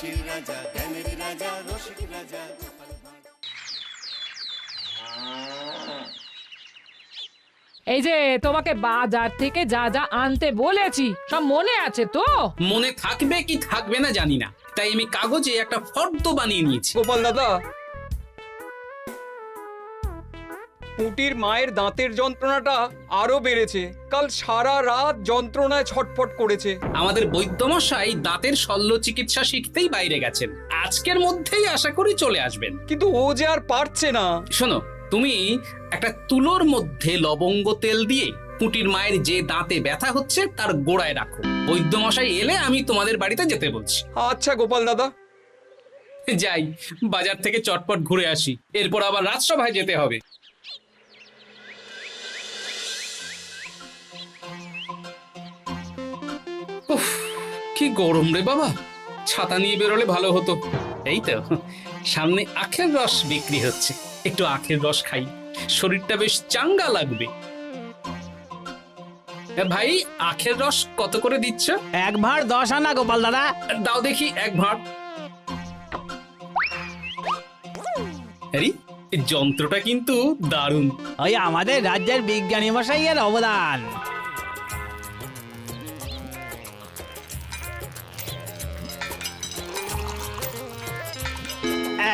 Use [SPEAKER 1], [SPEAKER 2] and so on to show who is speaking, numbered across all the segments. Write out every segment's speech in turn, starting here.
[SPEAKER 1] হাসির রাজা, জ্ঞানের রাজা, রসিক রাজা।
[SPEAKER 2] এই যে তোমাকে বাজার থেকে যা যা আনতে বলেছি সব মনে আছে তো?
[SPEAKER 3] মনে থাকবে কি থাকবে না জানি না, তাই আমি কাগজে একটা ফর্দ বানিয়ে নিয়েছি।
[SPEAKER 4] গোপাল দাদা, পুটির মায়ের দাঁতের যন্ত্রণাটা আরো বেড়েছে। কাল সারা রাত যন্ত্রণায় ছটফট করেছে।
[SPEAKER 3] আমাদের বৈদ্যমশাই দাঁতের শল্য চিকিৎসা শিখতেই বাইরে গেছেন, আজকের মধ্যেই আশা করি চলে আসবেন।
[SPEAKER 4] কিন্তু ও যে আর পারছে না।
[SPEAKER 3] শোনো, তুমি একটা তুলোর মধ্যে লবঙ্গ তেল দিয়ে পুটির মায়ের যে দাঁতে ব্যথা হচ্ছে তার গোড়ায় রাখো। বৈদ্যমশাই এলে আমি তোমাদের বাড়িতে যেতে বলছি।
[SPEAKER 4] আচ্ছা গোপাল দাদা।
[SPEAKER 3] যাই, বাজার থেকে চটপট ঘুরে আসি, এরপর আবার রাজসভায় যেতে হবে। উফ, কি গরম রে বাবা, ছাতা নিয়ে বেরোলে ভালো হতো। এই তো সামনে আখের রস বিক্রি হচ্ছে, একটু আখের রস খাই, শরীরটা বেশ চাঙ্গা লাগবে। ভাই, আখের রস কত করে দিচ্ছ?
[SPEAKER 5] 1 ভাঁড় 10 আনা গোপাল দাদা।
[SPEAKER 3] দাও দেখি 1 ভাঁড়। আরে, এই যন্ত্রটা কিন্তু দারুণ।
[SPEAKER 5] ওই আমাদের রাজ্যের বিজ্ঞানী মশাইয়ের অবদান।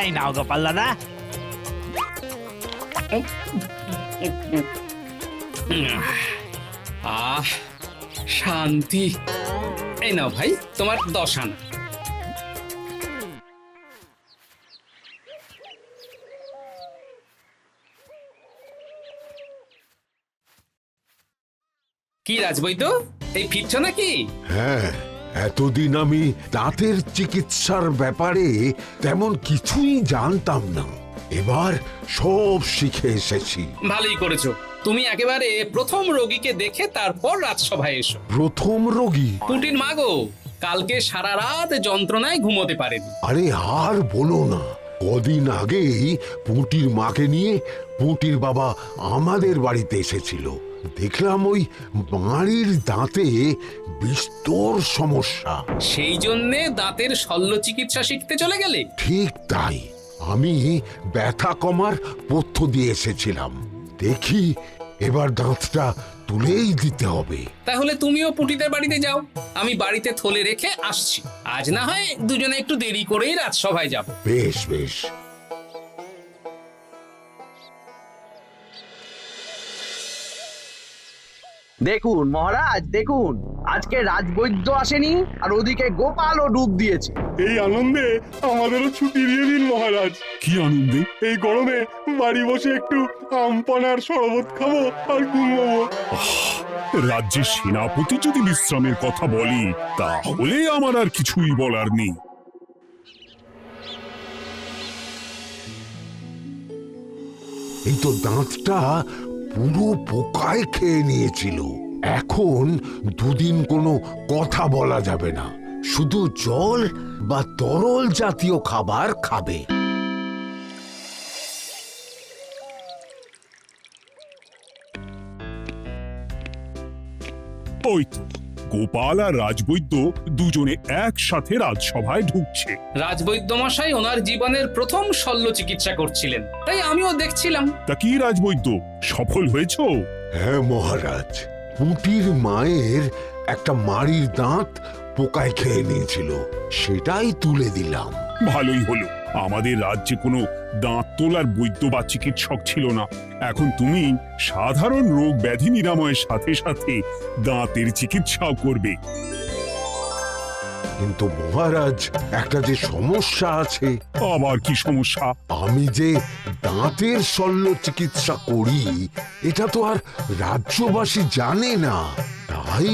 [SPEAKER 5] এই নাও গোপাল দাদা।
[SPEAKER 3] আহ, শান্তি। এই নাও ভাই, তোমার 10 আনা। কি রাজবৈদ্য, এই ফিরছ নাকি?
[SPEAKER 6] হ্যাঁ, এতদিন আমি দাঁতের চিকিৎসার ব্যাপারে তেমন কিছুই জানতাম না, এবার সব শিখে এসেছি।
[SPEAKER 3] ভালোই করেছো, তুমি একেবারে প্রথম রোগীকে দেখে তারপর রাজসভায় এসো।
[SPEAKER 6] প্রথম রোগী?
[SPEAKER 3] পুটির মা গো, কালকে সারা রাত যন্ত্রণায় ঘুমোতে পারেনি।
[SPEAKER 6] আরে আর বলো না, কদিন আগেই পুঁটির মাকে নিয়ে পুঁটির বাবা আমাদের বাড়িতে এসেছিল। দেখলাম ওই বাড়ির দাঁতে বিস্তর সমস্যা।
[SPEAKER 3] সেই জন্যে দাঁতের শল্য চিকিৎসা শিখতে চলে গেলে?
[SPEAKER 6] ঠিক তাই, আমি ব্যথা কমার পথ্য দিয়ে এসেছিলাম। দেখি এবার দাঁতটা তুলেই দিতে হবে।
[SPEAKER 3] তাহলে তুমিও পুটিদের বাড়িতে যাও, আমি বাড়িতে থলে রেখে আসছি। আজ না হয় দুজনে একটু দেরি করেই রাজসভায় যাব।
[SPEAKER 6] বেশ বেশ।
[SPEAKER 7] দেখুন মহারাজ, দেখুন আজকে রাজবৈদ্য আসেনি, আর ওদিকে গোপালও ডুব দিয়েছে।
[SPEAKER 8] এই আনন্দে আমাদেরও ছুটি দিয়ে দিন মহারাজ।
[SPEAKER 9] কি আনন্দে?
[SPEAKER 8] এই গরমে বাড়ি বসে একটু আমপানার শরবত খাবো আর ঘুমবো।
[SPEAKER 9] রাজ্যের সেনাপতি যদি বিশ্রামের কথা বলি, তাহলে আমার আর কিছুই বলার নেই।
[SPEAKER 6] এই তো দাঁতটা পুরো পোকায় খেয়ে নিয়েছিল। এখন দুদিন কোনো কথা বলা যাবে না, শুধু জল বা তরল জাতীয় খাবার খাবে।
[SPEAKER 9] ওই তো গোপাল আর রাজবৈদ্য দুজনে একসাথে রাজসভায় ঢুকছে।
[SPEAKER 3] রাজবৈদ্য মশাই ওনার জীবনের প্রথম শল্য চিকিৎসা করছিলেন, তাই আমিও দেখছিলাম।
[SPEAKER 9] তা কি রাজবৈদ্য, সফল হয়েছো?
[SPEAKER 6] হ্যাঁ মহারাজ, পুঁটির মায়ের একটা মাড়ির দাঁত পোকায় খেয়ে নিয়েছিল, সেটাই তুলে দিলাম।
[SPEAKER 9] ভালোই হলো, আমাদের রাজ্যে কোনো দাঁত তোলার বৈদ্য বা চিকিৎসক ছিল না। এখন তুমি সাধারণ রোগ ব্যাধি নিরাময়ের সাথে সাথে দাঁতের চিকিৎসাও করবে।
[SPEAKER 6] কিন্তু মহারাজ, একটা যে সমস্যা আছে।
[SPEAKER 9] আবার কি সমস্যা?
[SPEAKER 6] আমি যে দাঁতের শল্য চিকিৎসা করি এটা তো আর রাজ্যবাসী জানে না, তাই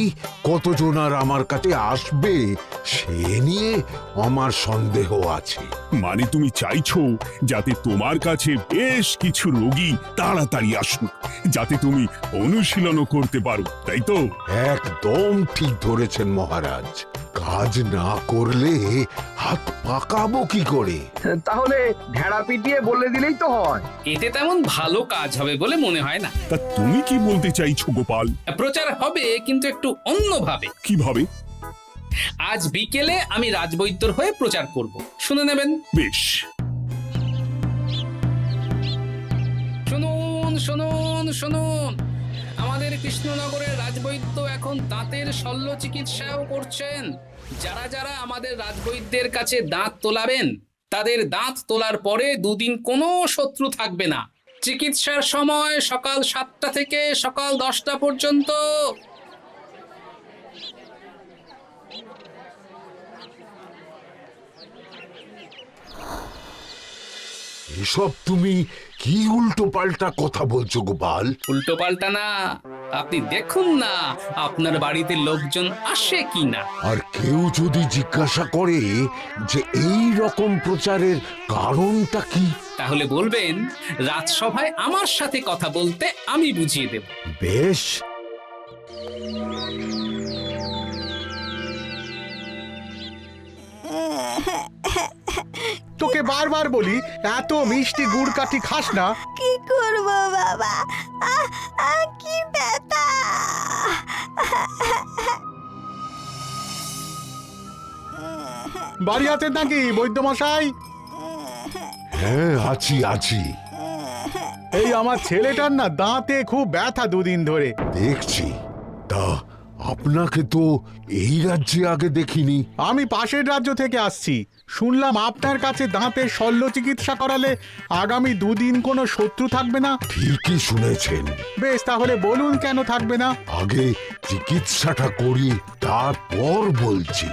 [SPEAKER 6] কতজন আর আমার কাছে আসবে সে নিয়ে আমার সন্দেহ আছে।
[SPEAKER 9] মানে তুমি চাইছো যাতে তোমার কাছে বেশ কিছু রোগী তাড়াতাড়ি আসুক, যাতে তুমি অনুশীলনও করতে পারো, তাই তো?
[SPEAKER 6] একদম ঠিক ধরেছেন মহারাজ, কাজ না করলে হাত পাকাবো কি করে?
[SPEAKER 7] তাহলে ঢেড়া পিটিয়ে বলে দিলেই তো হয়।
[SPEAKER 3] এতে তেমন ভালো কাজ হবে বলে মনে হয় না।
[SPEAKER 9] তা তুমি কি বলতে চাইছো গোপাল?
[SPEAKER 3] প্রচার হবে, কিন্তু একটু অন্যভাবে।
[SPEAKER 9] কিভাবে?
[SPEAKER 3] আজ বিকেলে আমি রাজবৈদ্যর হয়ে প্রচার করব, শুনে নেবেন।
[SPEAKER 9] বেশ।
[SPEAKER 3] শুনুন শুনুন শুনুন, আমাদের কৃষ্ণনগরের রাজবৈদ্য এখন দাঁতের শল্য চিকিৎসাও করছেন। যারা যারা আমাদের রাজবৈদ্যের কাছে দাঁত তোলাবেন, তাদের দাঁত তোলার পরে 2 দিন কোনো শত্রু থাকবে না। চিকিৎসার সময় সকাল 7টা থেকে সকাল 10টা পর্যন্ত।
[SPEAKER 6] এসব তুমি কি উল্টো পাল্টা কথা বলছো গোপাল?
[SPEAKER 3] উল্টো পাল্টা না, আপনি দেখুন না আপনার বাড়িতে লোকজন আসে কি না।
[SPEAKER 6] আর কেউ যদি জিজ্ঞাসা করে যে এই রকম প্রচারের কারণটা কি,
[SPEAKER 3] তাহলে বলবেন রাজসভায় আমার সাথে কথা বলতে আমি বুঝিয়ে দেব।
[SPEAKER 6] বেশ।
[SPEAKER 8] তোকে বারবার বলি এত মিষ্টি গুড় কাঠি খাস না।
[SPEAKER 10] কি করব বাবা, কি ব্যথা।
[SPEAKER 8] বাড়ি আছেন নাকি বৈদ্য মশাই?
[SPEAKER 6] হ্যাঁ, আছি আছি।
[SPEAKER 8] এই আমার ছেলেটার না দাঁতে খুব ব্যথা 2 দিন ধরে।
[SPEAKER 6] দেখছি। তা আপনাকে তো এই রাজ্যে আগে দেখিনি।
[SPEAKER 8] আমি পাশের রাজ্য থেকে আসছি। শুনলাম আপনার কাছে দাঁতের শল্য চিকিৎসা করালে আগামী 2 দিন কোনো শত্রু থাকবে না।
[SPEAKER 6] ঠিকই শুনেছেন।
[SPEAKER 8] বেশ, তাহলে বলুন কেন থাকবে না?
[SPEAKER 6] আগে চিকিৎসাটা করি, তারপর বলছি।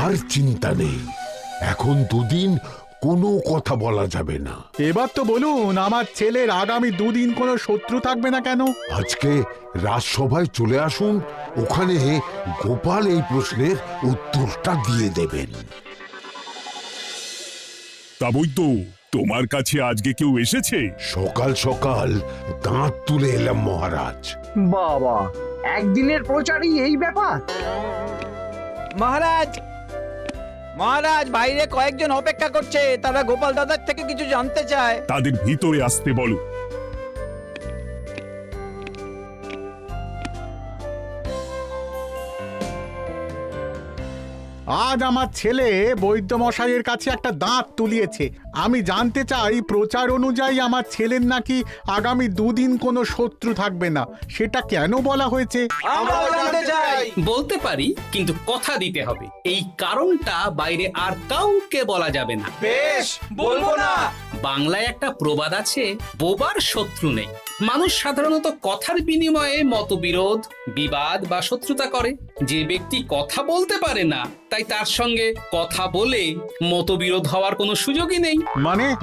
[SPEAKER 6] আর চিন্তা নেই, এখন 2 দিন কোনো কথা বলা যাবে না।
[SPEAKER 8] এবার তো বলুন আমার ছেলের আগামী 2 দিন কোনো শত্রু থাকবে না কেন?
[SPEAKER 6] আজকে রাজসভায় চলে আসুন, ওখানে গোপাল এই প্রশ্নের উত্তরটা দিয়ে দেবেন।
[SPEAKER 9] তা বৈদ্য, তোমার কাছে আজকে কেউ এসেছে?
[SPEAKER 6] সকাল সকাল দাঁত তুলে এলাম মহারাজ।
[SPEAKER 7] বাবা, একদিনের প্রচারই এই ব্যাপার?
[SPEAKER 5] মহারাজ, মহারাজ, বাইরে কয়েকজন অপেক্ষা করছে, তারা গোপাল দাদার থেকে কিছু জানতে চায়।
[SPEAKER 9] তাদের ভিতরে আসতে বলো।
[SPEAKER 8] আজ আমার ছেলে বৈদ্য মশাইয়ের কাছে একটা দাঁত তুলিয়েছে। আমি জানতে চাই প্রচার অনুযায়ী আমার ছেলের নাকি আগামী 2 দিন কোনো শত্রু থাকবে না, সেটা কেন বলা হয়েছে?
[SPEAKER 3] বলতে পারি, কিন্তু কথা দিতে হবে। এই কারণটা বাইরে আর কাউকে বলা যাবে না।
[SPEAKER 5] বেশ, বলবো না।
[SPEAKER 3] বাংলায় একটা প্রবাদ আছে, বোবার শত্রু নেই। মানুষ সাধারণত কথার বিনিময়ে মতবিরোধ, বিবাদ বা শত্রুতা করে। যে ব্যক্তি কথা বলতে পারে না, তাই তার সঙ্গে কথা বলে মতবিরোধ হওয়ার কোনো সুযোগই নেই।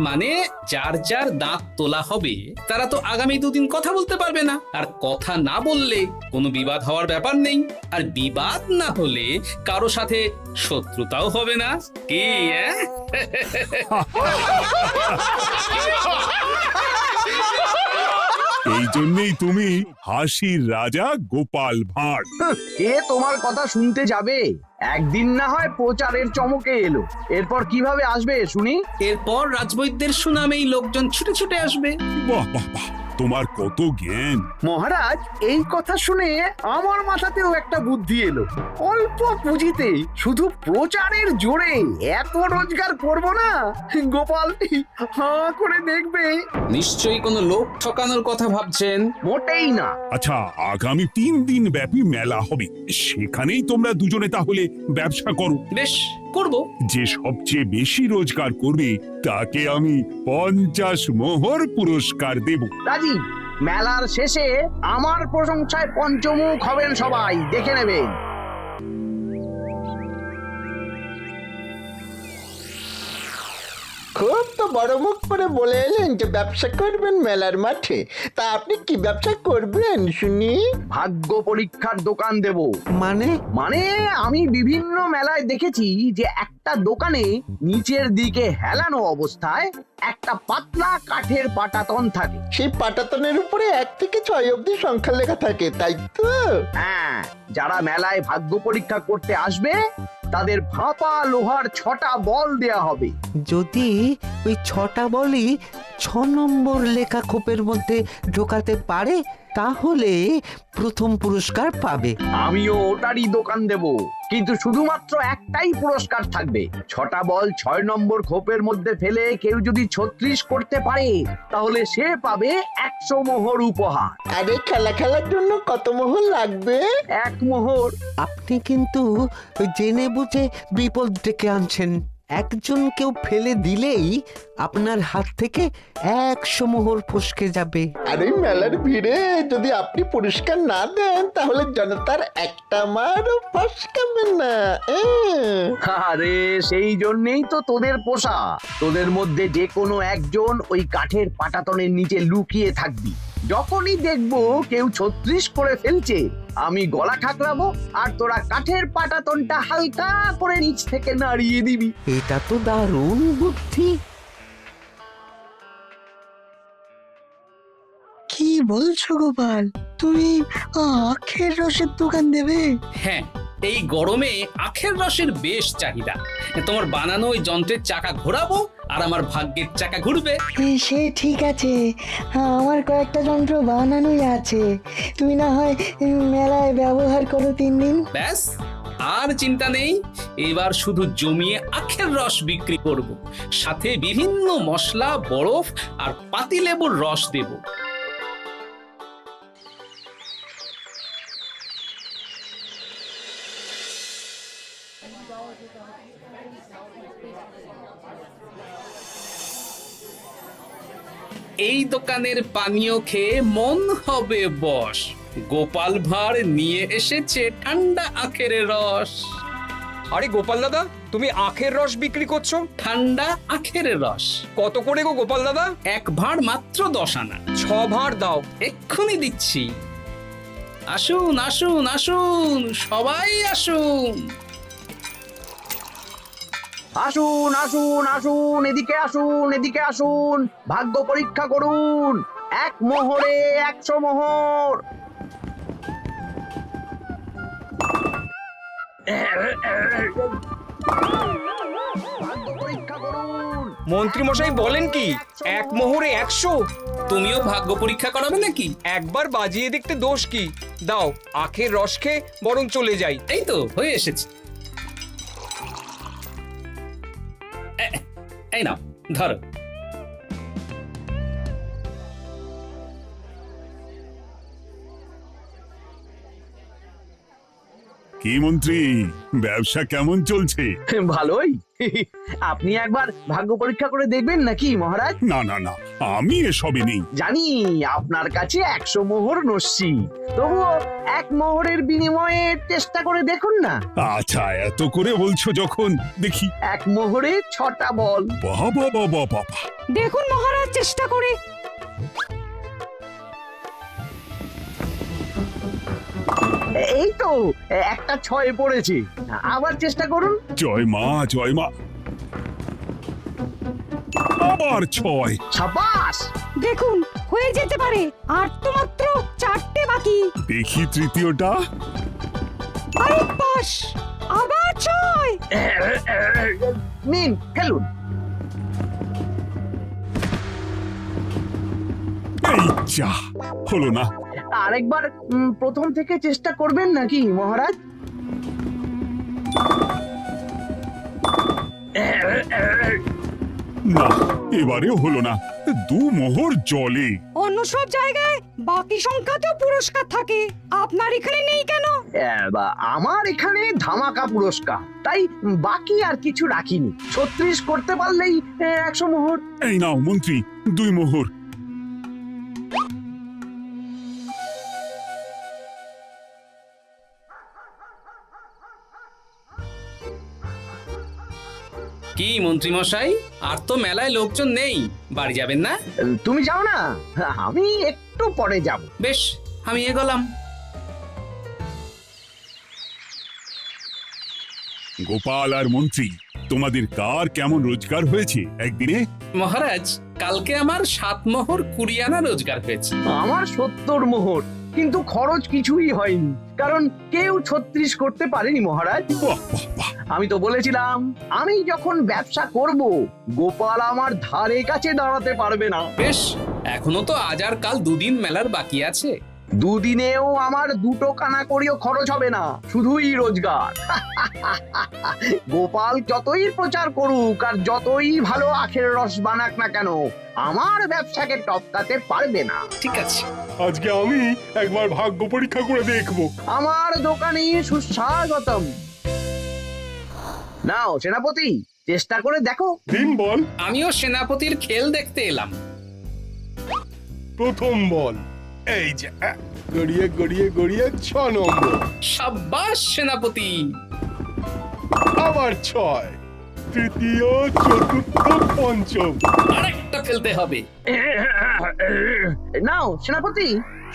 [SPEAKER 8] মানে
[SPEAKER 3] যার যার দাঁত তোলা হবে তারা তো আগামী 2 দিন কথা বলতে পারবে না। আর কথা না বললে কোনো বিবাদ হওয়ার ব্যাপার নেই। আর বিবাদ না হলে কারো সাথে শত্রুতাও হবে না। কি
[SPEAKER 9] এই জন্যই তুমি হাসির রাজা গোপাল ভাঁড়।
[SPEAKER 7] কে তোমার কথা শুনতে যাবে? একদিন না হয় প্রচারের চমকে এলো, এরপর কিভাবে আসবে শুনি?
[SPEAKER 3] এরপর রাজবৈদ্যের সুনামেই লোকজন ছুটে ছুটে আসবে।
[SPEAKER 9] বাহ বাহ বাহ, তোমার কত জ্ঞান।
[SPEAKER 7] মহারাজ, এই কথা শুনে আমার মাথাতেও একটা বুদ্ধি এলো। অল্প পুঁজিতে শুধু প্রচারের জোরে এত রোজগার করব না, গোপাল হাঁ করে দেখবে।
[SPEAKER 3] নিশ্চয়ই কোনো লোক ঠকানোর কথা ভাবছেন।
[SPEAKER 7] মোটেই না।
[SPEAKER 9] আচ্ছা, আগামী 3 দিন ব্যাপী মেলা হবে, সেখানেই তোমরা দুজনে তাহলে ব্যবসা করো।
[SPEAKER 3] বেশ, করব।
[SPEAKER 9] যে সবচেয়ে বেশি রোজগার করবে তাকে আমি 50 মোহর পুরস্কার দেব।
[SPEAKER 7] রাজি। মেলার শেষে আমার প্রশংসায় পঞ্চমুখ হবেন সবাই, দেখে নেবেন।
[SPEAKER 11] খুব তো বড় মুখ করে বলে এলেন যে ব্যবসা করবেন মেলার মাঠে। তা আপনি কি ব্যবসা করবেন শুনি?
[SPEAKER 7] ভাগ্য পরীক্ষার দোকান দেব।
[SPEAKER 11] মানে?
[SPEAKER 7] মানে আমি বিভিন্ন মেলায় দেখেছি যে একটা প্রত্যেকটা দোকানে নিচের দিকে হেলানো অবস্থায় একটা পাতলা কাঠের পাটাতন থাকে।
[SPEAKER 11] সেই পাটাতনের উপরে 1 থেকে 6 অবধি সংখ্যা লেখা থাকে, তাই তো?
[SPEAKER 7] হ্যাঁ, যারা মেলায় ভাগ্য পরীক্ষা করতে আসবে তাদের ফাঁপা লোহার 6টা বল দেয়া হবে।
[SPEAKER 5] যদি ওই 6টা বলই 6 নম্বর লেখা খোপের মধ্যে ঢোকাতে পারে তাহলে প্রথম পুরস্কার পাবে।
[SPEAKER 7] আমিও ওটারই দোকান দেব, কিন্তু শুধুমাত্র একটাই পুরস্কার থাকবে। 6টা বল 6 নম্বর খোপের মধ্যে ফেলে কেউ যদি 36 করতে পারে তাহলে সে পাবে 100 মোহর উপহার।
[SPEAKER 11] আরে খেলার জন্য কত মোহর লাগবে?
[SPEAKER 7] 1 মোহর।
[SPEAKER 5] আপনি কিন্তু জেনে বুঝে বিপদ ডেকে আনছেন। একজন কেউ ফেলে দিলেই আপনার হাত থেকে 100 মোহর ফসকে যাবে।
[SPEAKER 11] আরে মেলার ভিড়ে যদি আপনি পুরস্কার না দেন তাহলে জনতার একটা মারও ফসকাবে না।
[SPEAKER 7] আরে সেই জন্যই তো তোদের পোষা। তোদের মধ্যে যে কোনো একজন ওই কাঠের পাটাতনের নিচে লুকিয়ে থাকবি। যখনই দেখবো কেউ 36 করে ফেলছে আমি গলা খাকলাবো আর তোরা কাঠের পাটাতনটা হালকা করে নিচ থেকে নাড়িয়ে দিবি।
[SPEAKER 5] এটা তো দারুণ বুদ্ধি।
[SPEAKER 10] কি বলছো গোপাল, তুমি আখের রসের দোকান দেবে?
[SPEAKER 3] হ্যাঁ, এই গরমে আখের রসের বেশ চাহিদা। তোমার বানানো ওই যন্ত্রের চাকা ঘোরাবো আর আমার ভাগ্যের চাকা ঘুরবে।
[SPEAKER 10] সে ঠিক আছে, আমার কয়েকটা যন্ত্র বানানোই আছে। তুমি না হয় মেলায় ব্যবহার করো 3 দিন।
[SPEAKER 3] ব্যাস, আর চিন্তা নেই। এবার শুধু জমিয়ে আখের রস বিক্রি করব, সাথে বিভিন্ন মশলা, বরফ আর পাতিলেবুর রস দেব। এই দোকানের পানীয় খেয়ে মন হবে বশ। গোপাল ভাঁড় নিয়ে এসেছে ঠান্ডা আখের রস।
[SPEAKER 4] আরে গোপাল দাদা, তুমি আখের রস বিক্রি করছো?
[SPEAKER 3] ঠান্ডা আখের রস
[SPEAKER 4] কত করে গো গোপাল দাদা?
[SPEAKER 3] 1 ভাঁড় মাত্র 10 আনা।
[SPEAKER 4] 6 ভাঁড় দাও।
[SPEAKER 3] এক্ষুনি দিচ্ছি। আসুন আসুন আসুন, সবাই আসুন।
[SPEAKER 7] আসুন আসুন আসুন, এদিকে আসুন, এদিকে আসুন, ভাগ্য পরীক্ষা করুন। 1 মোহরে 100 মোহর। ভাগ্য পরীক্ষা করুন।
[SPEAKER 4] মন্ত্রী মশাই বলেন কি 1 মোহরে 100?
[SPEAKER 3] তুমিও ভাগ্য পরীক্ষা করাবে নাকি?
[SPEAKER 4] একবার বাজিয়ে দেখতে দোষ কি? দাও, আখের রস খেয়ে বরং চলে যাই।
[SPEAKER 3] এই তো হয়ে এসেছে। এই নাও, ধরো।
[SPEAKER 9] কি মন্ত্রী, ব্যবসা কেমন চলছে?
[SPEAKER 7] ভালোই। আপনি একবার ভাগ্য পরীক্ষা করে দেখবেন নাকি মহারাজ?
[SPEAKER 9] না না না, আমি এসবে নেই।
[SPEAKER 7] জানি আপনার কাছে 100 মোহর নস্যি, তবুও 1 মোহরের বিনিময়ে চেষ্টা করে দেখুন না।
[SPEAKER 9] আচ্ছা, এত করে বলছো যখন, দেখি।
[SPEAKER 7] 1 মোহরে 6টা বল।
[SPEAKER 9] বাবা বাবা বাবা,
[SPEAKER 2] দেখুন মহারাজ চেষ্টা করে।
[SPEAKER 7] এই তো একটা 6 পড়েছে, আবার চেষ্টা করুন।
[SPEAKER 9] জয় মা জয় মা। আবার 6।
[SPEAKER 7] সাবাস।
[SPEAKER 2] দেখুন হয়ে যেতে পারে, আর তো মাত্র 4টে বাকি।
[SPEAKER 9] দেখি তৃতীয়টা।
[SPEAKER 2] আরে পাস, আবার 6।
[SPEAKER 7] নিন খেলুন।
[SPEAKER 9] এই যা, হলো না।
[SPEAKER 7] আরেকবার প্রথম থেকে চেষ্টা করবেন নাকি মহারাজ?
[SPEAKER 9] না, এবারেও হলো না। 2 মোহর জলে।
[SPEAKER 2] অন্য সব জায়গায় বাকি সংখ্যাতেও পুরস্কার থাকে, আপনার এখানে নেই কেন?
[SPEAKER 7] আমার এখানে ধামাকা পুরস্কার, তাই বাকি আর কিছু রাখিনি। 36 করতে পারলেই 100 মোহর।
[SPEAKER 9] এই নাও মন্ত্রী, 2 মোহর।
[SPEAKER 3] কি মন্ত্রী মশাই, আর তো মেলায় লোকজন নেই, বাড়ি যাবেন না?
[SPEAKER 7] তুমি যাও না, আমি একটু পরে যাব।
[SPEAKER 3] বেশ, আমি এগোলাম।
[SPEAKER 9] গোপাল আর মন্ত্রী তোমাদের কার কেমন রোজগার হয়েছে একদিনে?
[SPEAKER 3] মহারাজ, কালকে আমার 7 মোহর 20 আনা রোজগার হয়েছে।
[SPEAKER 7] আমার 70 মোহর, কিন্তু খরচ কিছুই হয়নি, কারণ কেউ 36 করতে পারেনি মহারাজ।
[SPEAKER 9] বাহ বাহ বাহ!
[SPEAKER 7] আমি তো বলেছিলাম আমি যখন ব্যবসা করব, গোপাল আমার ধারে কাছে দাঁড়াতে পারবে না।
[SPEAKER 3] বেশ, এখনো তো আজ আর কাল 2 দিন মেলার বাকি আছে।
[SPEAKER 7] দুদিনেও আমার 2 কানা করিও খরচ হবে না, শুধুই রোজগার। গোপাল যতই প্রচার করুক আর যতই ভালো আখের রস বানাক না কেন, আমার ব্যবসাকে টপকাতে পারবে না।
[SPEAKER 3] ঠিক আছে,
[SPEAKER 9] আজকে আমি একবার ভাগ্য পরীক্ষা করে দেখব।
[SPEAKER 7] আমার দোকানে সুস্বাগতম। নাও সেনাপতি, চেষ্টা করে দেখো।
[SPEAKER 9] দিন বল।
[SPEAKER 3] আমিও সেনাপতির খেল দেখতে এলাম।
[SPEAKER 9] প্রথম বল। এই যে গড়িয়ে গড়িয়ে গড়িয়ে 6 নম্বর।
[SPEAKER 3] সাব্বাস সেনাপতি।
[SPEAKER 9] আবার 6, তৃতীয়, চতুর্থ, পঞ্চম।
[SPEAKER 3] আরেকটা ফেলতে হবে।
[SPEAKER 7] নাও সেনাপতি,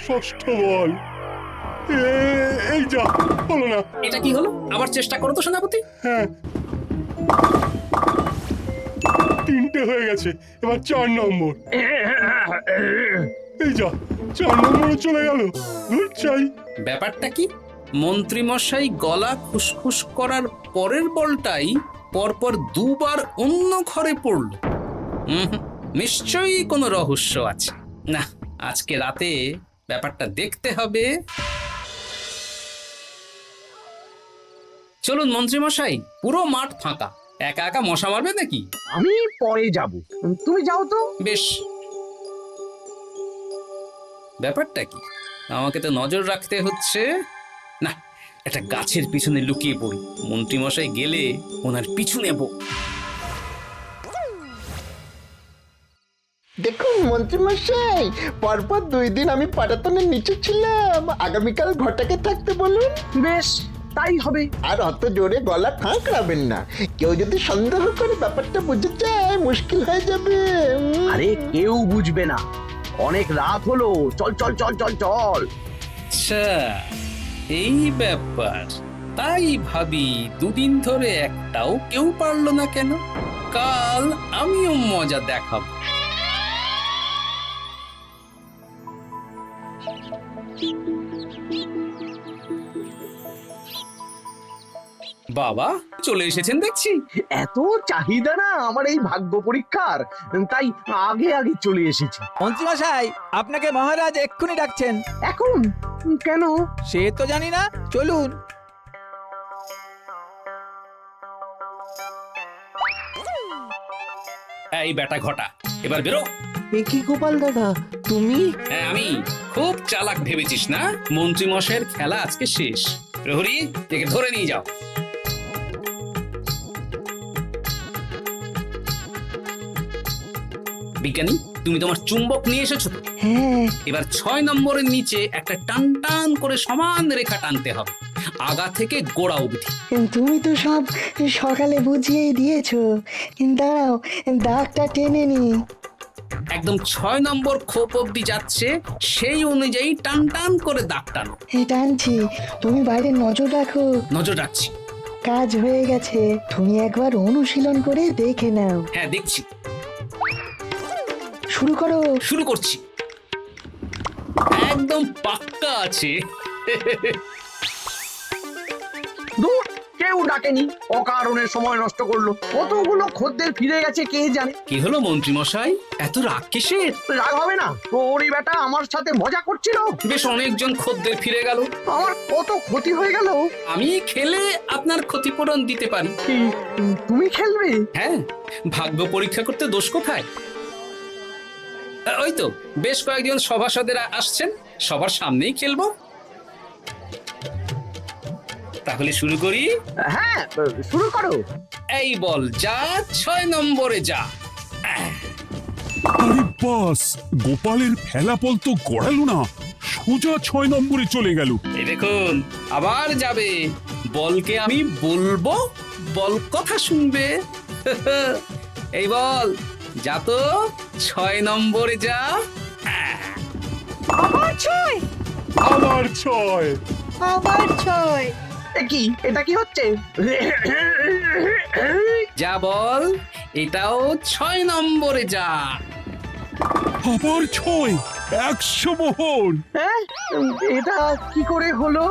[SPEAKER 9] ষষ্ঠ বল। এই যা, হলো না।
[SPEAKER 3] এটা কি হলো? আবার চেষ্টা করো তো সেনাপতি।
[SPEAKER 9] হ্যাঁ, 3টে হয়ে গেছে, এবার 4 নম্বর। এই যা, 4 নম্বরে চলে গেল। চাই।
[SPEAKER 3] ব্যাপারটা কি? মন্ত্রী মশাই গলা খুসখুস করার পরের বলটাই পরপর 2 বার অন্য ঘরে পড়ল। নিশ্চয়ই কোনো রহস্য আছে। না, আজকে রাতে ব্যাপারটা দেখতে হবে। চলুন মন্ত্রী মশাই, পুরো মাঠ ফাঁকা, একা একা মশা মারবে নাকি?
[SPEAKER 7] আমি পরে যাব, তুমি যাও তো।
[SPEAKER 3] বেশ। ব্যাপারটা কি? আমাকে তো নজর রাখতে হচ্ছে। না, একটা গাছের পিছনে লুকিয়ে পড়ি, মন্ত্রী মশাই গেলে ওনার পিছু নেব।
[SPEAKER 11] দেখুন মন্ত্রীমশাই, পরপর 2 দিন আমি পাটাতনের নিচে ছিলাম। আগামীকাল ঘরটাকে থাকতে বলুন।
[SPEAKER 7] বেশ, তাই হবে।
[SPEAKER 11] আর অত জোরে গলা খাঁকড়াবেন না, কেউ যদি সন্দেহ করে ব্যাপারটা বুঝে যায় মুশকিল হয়ে যাবে।
[SPEAKER 7] আরে কেউ বুঝবে না, অনেক রাত হলো, চল চল চল চল চল।
[SPEAKER 3] আচ্ছা, এই ব্যাপার। তাই ভাবি 2 দিন ধরে একটাও কেউ পারলো না কেন? কাল আমিও মজা দেখাবো। বাবা চলে এসেছেন দেখছি।
[SPEAKER 7] এত চাহিদা না আমার এই ভাগ্য পরীক্ষার, তাই আগে আগে চলে এসেছি।
[SPEAKER 12] মন্ত্রীমশাই, আপনাকে মহারাজ এক্ষুনি ডাকছেন।
[SPEAKER 7] এখন কেন?
[SPEAKER 12] সে তো জানি না, চলুন।
[SPEAKER 3] এই বেটা ঘটা, এবার বেরো।
[SPEAKER 5] এ কি গোপাল দাদা, তুমি?
[SPEAKER 3] হ্যাঁ আমি। খুব চালাক ভেবেছিস না? মন্ত্রী মশাইয়ের খেলা আজকে শেষ। প্রহরী, একে ধরে নিয়ে যাও। বিজ্ঞানী, তুমি তোমার চুম্বক নিয়ে এসেছো তো?
[SPEAKER 10] হ্যাঁ,
[SPEAKER 3] এবার 6 নম্বরের নিচে একটা টান টান করে সমান রেখা টানতে হবে, আগা থেকে গোড়া অবধি।
[SPEAKER 10] তুমি তো সব সকালে বুঝিয়েই দিয়েছো। দাঁড়াও, দাগটা টেনে নি।
[SPEAKER 3] একদম 6 নম্বর খোপ অবধি যাচ্ছে, সেই অনুযায়ী টান টান করে দাগ টানো।
[SPEAKER 10] টানছি, তুমি বাইরে নজর রাখো।
[SPEAKER 3] নজর রাখছি।
[SPEAKER 10] কাজ হয়ে গেছে, তুমি একবার অনুশীলন করে দেখে নাও।
[SPEAKER 3] হ্যাঁ দেখছি।
[SPEAKER 10] শুরু করো।
[SPEAKER 3] শুরু করছি। একদম পাক্কা আছে।
[SPEAKER 7] দূর, কেউ ডাকেনি, অকারণে সময় নষ্ট করলো। কতগুলো খদ্দের ফিরে গেছে কে জানে।
[SPEAKER 3] কি হলো মন্ত্রী মশাই, এত রাগ কিসের?
[SPEAKER 7] রাগ হবে না, ওরই বেটা আমার সাথে মজা করছিল।
[SPEAKER 3] বেশ অনেকজন খদ্দের ফিরে গেল,
[SPEAKER 7] আমার কত ক্ষতি হয়ে গেল।
[SPEAKER 3] আমি খেলে আপনার ক্ষতিপূরণ দিতে পারি।
[SPEAKER 7] কি, তুমি খেলবে?
[SPEAKER 3] হ্যাঁ, ভাগ্য পরীক্ষা করতে দোষ কোথায়? ওই তো বেশ কয়েকজন সভাসদেরা আসছেন, সবার সামনেই খেলবো। তাহলে শুরু করি।
[SPEAKER 7] হ্যাঁ, শুরু করো।
[SPEAKER 3] এই বল যা, 6 নম্বরে যা।
[SPEAKER 9] আরে বাস, গোপালের ফেলাপল তো গড়ালো না, সোজা 6 নম্বরে চলে গেল।
[SPEAKER 3] এই দেখুন, আবার যাবে। বলকে আমি বলবো, বল কথা শুনবে। এই বল যা তো, 6 নম্বরে যা।
[SPEAKER 10] আবার 6,
[SPEAKER 9] আবার 6।
[SPEAKER 10] আবার 6।
[SPEAKER 7] কি, এটা কি হচ্ছে?
[SPEAKER 3] যা বল, এটাও 6 নম্বরে যা।
[SPEAKER 9] আবার 6, 100 মোহর।
[SPEAKER 7] হ্যাঁ এটা কি করে হলো?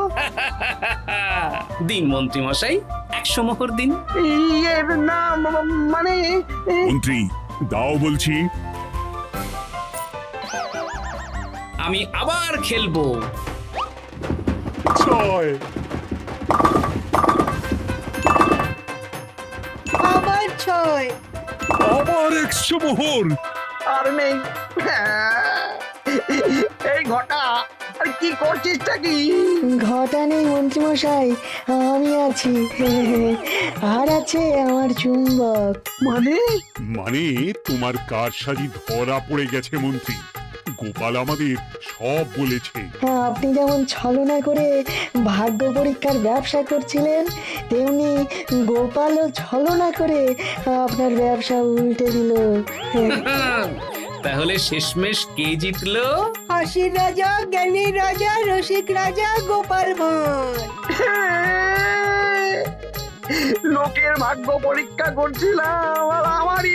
[SPEAKER 3] দিন মন্ত্রী মশাই, 100 মোহর দিন।
[SPEAKER 7] ইয়ে না মানে
[SPEAKER 9] মন্ত্রী দাও বলছি।
[SPEAKER 3] আমি আবার খেলবো।
[SPEAKER 9] 6,
[SPEAKER 10] আবার 6।
[SPEAKER 9] আবার 100 মোহর।
[SPEAKER 7] আর নেই। এই ঘটা আর কি করছিসটা কি?
[SPEAKER 10] ঘটা নেই মন্ত্রীমশাই, আমি আছি। আর আছে আমার চুম্বক।
[SPEAKER 9] মানে তোমার কারসাজি ধরা পড়ে গেছে মন্ত্রী। গোপাল আমাদের সব বলেছে।
[SPEAKER 10] হ্যাঁ, আপনি যেমন ছলনা করে ভাগ্য পরীক্ষার ব্যবসা করছিলেন, তেমনি গোপালও ছলনা করে আপনার ব্যবসা উল্টে দিল।
[SPEAKER 3] তাহলে শেষমেশ কে জিতলো?
[SPEAKER 10] হাসির রাজা, জ্ঞানীর রাজা, রসিক রাজা গোপাল ভাঁড়।
[SPEAKER 7] লোকের ভাগ্য পরীক্ষা করছিলাম,